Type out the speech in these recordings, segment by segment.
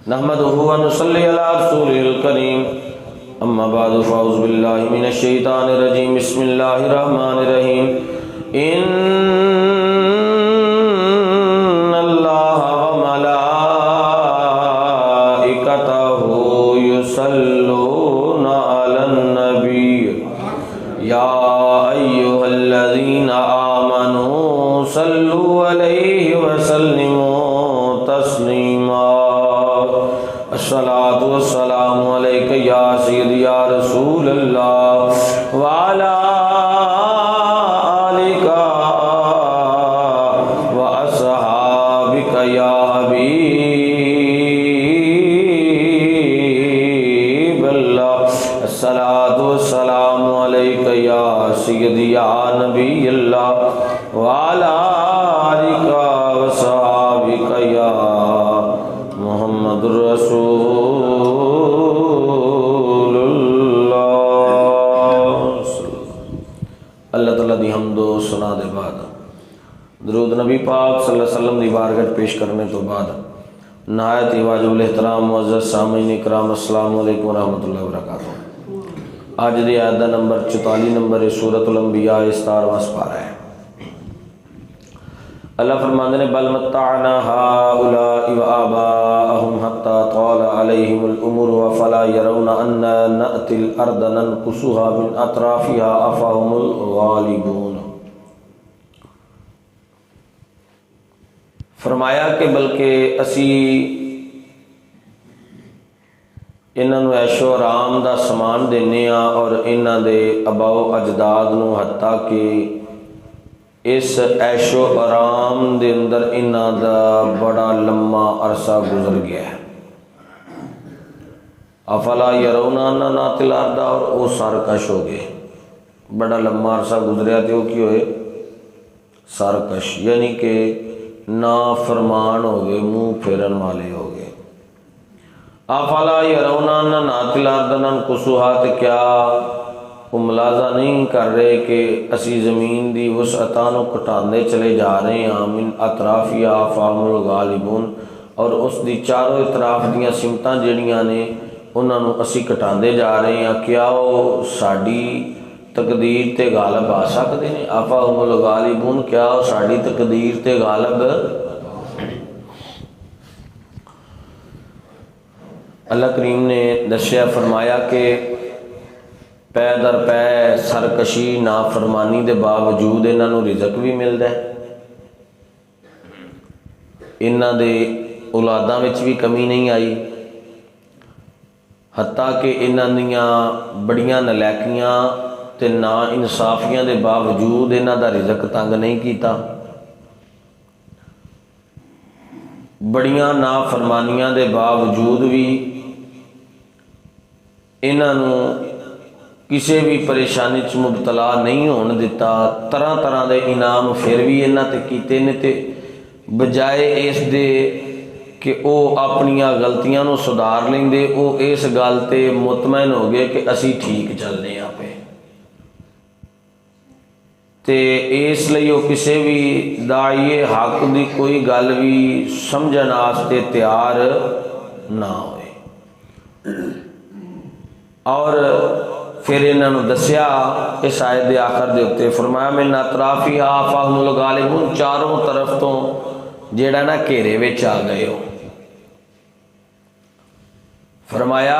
नहमदुहु व नुसल्ली अला रसूलिल करीम। अम्मा बाद फ़अऊज़ु बिल्लाहि मिनश शैतानिर रजीम। बिस्मिल्लाहिर रहमानिर रहीम। इन्नल्लाह व मलाइकतहु युसल्लूना अलन नबी या अय्युहल्लज़ीना आमनू सल्लु अलैहि व सल्लिमू तस्लीमा। अस्सलातु वस्सलामु अलैका या सय्यदी या रसूल अल्लाह व अला आलिका व अस्हाबिका या हबीब अल्लाह। अस्सलातु वस्सलामु अलैका या सय्यदी या नबी अल्लाह व अला आलिका व अस्हाबिका या मुहम्मदुर रसूलुल्लाह। अल्लाह ताला दी हम्दो सना दे बाद दरूद नबी पाक सल्लल्लाहु अलैहि वसल्लम दी बारगाह पेश करने तो बाद नहायत ही वाजिबुल एहतराम मुअज़्ज़ज़ सामीन इकराम अस्सलामु अलैकुम व रहमतुल्लाहि व बरकातुहू। आज दी आयत दा नंबर 44 नंबर सूरतुल अंबिया 17वां पारा है। अल्लाह फरमाते हैं बल मत्ताअना हाउलाइ व आबाअहुम हत्ता ताला अलैहिमुल उमर व फला यरौना अन्ना नअतिल अर्द ननकुसुहा मिन अतराफिहा अफहुमुल गालिबून। फरमाया कि बल्कि असी इन्हों ऐशो आराम का समान देने और इन्हों के अबाओ अजदाद नूं हत्ता कि इस ऐशो आराम के अंदर इन्हों का बड़ा लम्मा अरसा गुजर गया है। अफला यरौना अन्ना नातिल अर्द और वो सरकश हो गए। बड़ा लम्मा अरसा गुजरिया तो वो की होए सरकश यानी कि ना फरमान हो गए, मुँह फेरन वाले हो गए। अफला यरौना अन्ना नातिल अर्द ननकुसुहा ते क्या वो मुलाजा नहीं कर रहे कि असी ज़मीन की वसअतां नूं घटाते चले जा रहे हैं। मिन अतराफिया अफहुमुल गालिबून और उसकी चारों इतराफ दियाँ सिमतां जिहड़ियां ने उन्होंने असी घटाते जा रहे हैं। क्या वो साड़ी तकदीर ते गालब आ सकते हैं? अफहुमुल गालिबून क्या वो साड़ी तकदीर ते गालब? अल्लाह करीम ने दस्या फरमाया कि पै दर पै सरकशी नाफरमानी के बावजूद इन्हों रिजक भी मिलता है। इन्हों दे औलादां विच भी कमी नहीं आई। हत्ता कि इन्हां दियां बड़ियां नलैकियां ते ना इंसाफियां के बावजूद इन्हां दा रिजक तंग नहीं किया। बड़ियां नाफरमानियां के बावजूद भी इन्हों किसी भी परेशानी च मुबतला नहीं होने दिता। तरह तरह के इनाम फिर भी इन्हां ते कीते ने ते बजाए इस दे कि वो अपनियां गलतियां नूं सुधार लेंदे वो इस गल ते मुतमैन हो गए कि असी ठीक चलने पे ते इसलिए वो किसी भी दाईए हक की कोई गल भी समझण वास्ते तैयार ना होए। और फिर इन्हों दसिया इस आयत के आखिर के उत्ते फरमाया मिन अतराफिहा अफहुमुल गालिबून चारों तरफ तो जेड़ा ना घेरे विच आ गए हो। फरमाया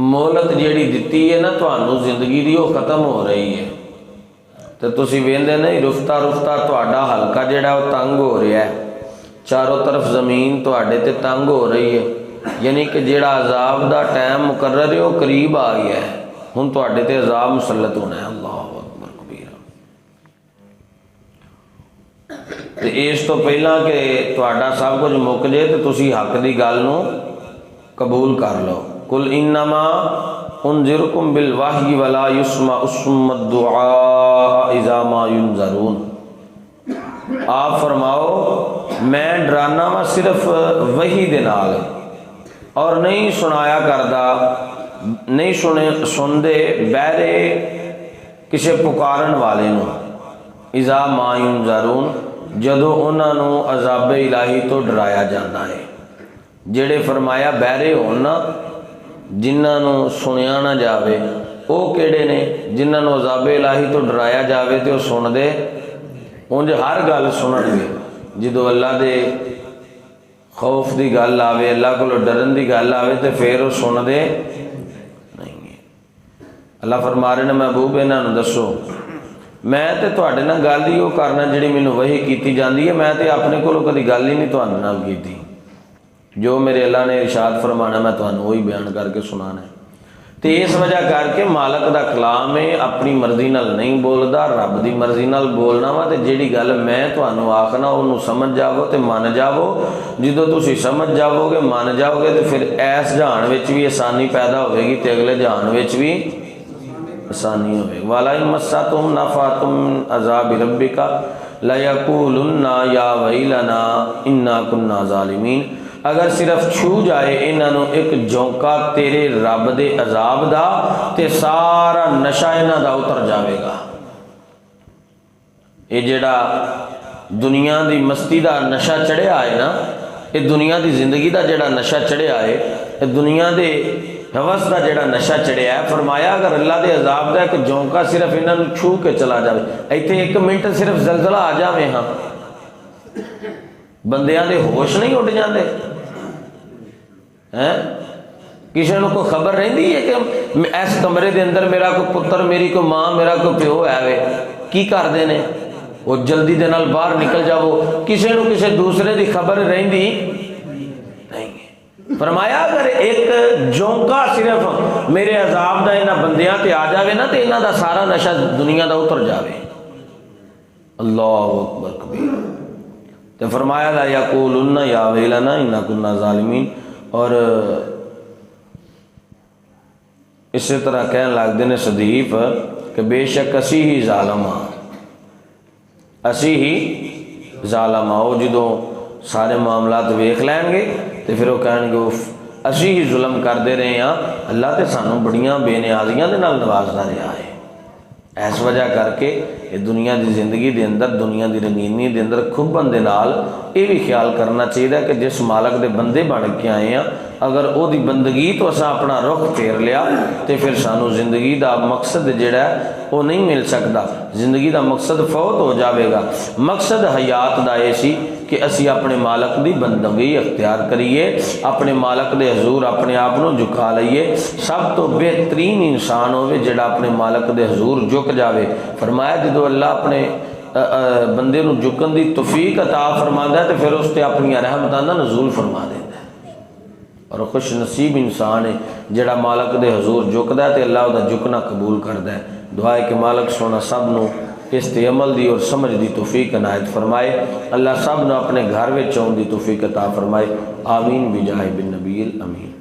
मोहलत जिहड़ी दिती है ना तुहानू जिंदगी की वो खत्म हो रही है तो तुसी वेंदे नहीं रुफ्ता रुफ्ता तुहाडा हल्का जिहड़ा वो तंग हो रहा है। चारों तरफ जमीन तुहाडे ते तंग हो रही है यानी कि जिहड़ा अजाब का टाइम मुकर्रर है वो करीब आ गया है। हुण तुहाडे ते अजाब मुसलत होना है। अल्लाहु अकबर कबीरा। ते इस तो पहला कि तुहाडा सब कुछ मुक जाए तो तुसी हक की गल नूं कबूल कर लो। कुल इन्नमा उनज़िरुकुम बिल वही वला युस्मा सुम्मद दुआ इज़ा मा युनज़रून। आप फरमाओ मैं डराना वा सिर्फ वही दे नाल और नहीं सुनाया करदा नहीं सुनते बहरे किसी पुकारन वाले नूं। इज़ा मा युनज़रून जदों उन्होंने अज़ाब इलाही तो डराया जाता है। जेड़े फरमाया बहरे होण ना, जिन्हों सुनिया ना जाए, वो किहड़े ने? जिन्होंने अज़ाबे इलाही तो डराया जाए तो सुनते, उंज हर गल सुनणगे। जो अल्लाह के खौफ की गल आवे, अल्लाह को डरन की गल आवे तो फिर वो सुनते नहीं है। अल्लाह फरमा रहे ने महबूब इन्हों दसो, मैं तो तुहाडे नाल गल ही वो करना जिहड़ी मैनूं वही की जाती है। मैं तो अपने कोलों कभी गल ही नहीं तुहाडे नाल कीती। जो मेरे अल्लाह ने इरशाद फरमाना मैं तुहानूं वही बयान करके सुनाना है। तो इस वजह करके मालक का कलाम है, अपनी मर्जी नाल नहीं बोलता, रब की मर्जी नाल बोलना वा। तो जिहड़ी गल मैं तुहानूं आखना उन्होंने समझ जावो तो मन जावो। जो तुसीं समझ जाओगे, मन जाओगे, तो फिर इस जहान विच भी आसानी पैदा होगी तो अगले जहान विच भी आसानी होगी। वाला मस्सतहुम नफ़अतुम अज़ाबि रब्बिका लयक़ूलुन्ना या वैलना इन्ना कुन्ना ज़ालिमीन। अगर सिर्फ छू जाए इन्हों एक झोंका तेरे रब दे अजाब दा, ते सारा नशा इन्हां दा उतर जाएगा। ये जिहड़ा दुनिया की मस्ती का नशा चढ़िया है ना, ये दुनिया की जिंदगी का जिहड़ा नशा चढ़िया है, ये दुनिया के हवस का जिहड़ा नशा चढ़िया है। फरमाया अगर अल्लाह के अजाब का एक झोंका सिर्फ इन्हों छू के चला जाए, इत्थे एक मिनट सिर्फ जलजला आ जाए, हाँ बंदियां दे होश नहीं उड़ जाते हैं। किसी को कोई खबर रही है कि इस कमरे के अंदर मेरा कोई पुत्र, मेरी कोई माँ, मेरा कोई प्यो है वे, की करते हैं वो जल्दी दे नाल बाहर निकल जाओ। किसी को किसी दूसरे की खबर रही नहीं। फरमाया अगर एक झोंका सिर्फ मेरे अजाब का इन्हां बंदियां ते आ जाए ना, तो इन्हां दा सारा नशा दुनिया का उतर जाए। अल्लाहु अकबर कबीर। तो फरमाया ला यक़ूलुन्ना या वैलना इन्ना कुन्ना ज़ालिमीन। और इसी तरह कहन लगते हैं सदीफ कि बेशक असी ही ज़ालिम हाँ, असी ही ज़ालिम हाँ। वो जो सारे मामलात वेख लैणगे तो फिर वो कहेंगे असी ही जुल्म करते रहे हाँ, अल्लाह तो सानू बड़ियां बेनियाजियां दे नाल नवाजदा रहा है। इस वजह करके ये दुनिया की जिंदगी के अंदर, दुनिया की रंगीनी के अंदर खुबन के नाल ये भी ख्याल करना चाहिए कि जिस मालक के बंदे बन के आए हैं, अगर वो बंदगी तो असा अपना रुख फेर लिया तो फिर सानू जिंदगी का मकसद जिहड़ा वो नहीं मिल सकता। जिंदगी का मकसद फौत हो जाएगा। मकसद हयात का यह सी कि असी अपने मालक की बंदगी अख्तियार करिए, अपने मालक के हजूर अपने आप को झुका लीए। सब तो बेहतरीन इंसान हो जिहड़ा अपने मालक के हजूर झुक जाए। फरमाया जो अल्लाह अपने बंदे को झुकन की तौफीक अता फरमाता है तो फिर उस पर अपन रहमतां दा नज़ूल फरमा देता है। और खुश नसीब इंसान है जिहड़ा मालक के हजूर झुकदा है तो अल्लाह उहदा झुकना कबूल करता है। दुआ है कि मालक सोना सब नूं इस ते अमल दी और समझ दी तौफीक इनायत फरमाए। अल्लाह सब नूं अपने घर विच आउण दी तौफीक अता फरमाए। आमीन बिजाहि बिन नबील अमीन।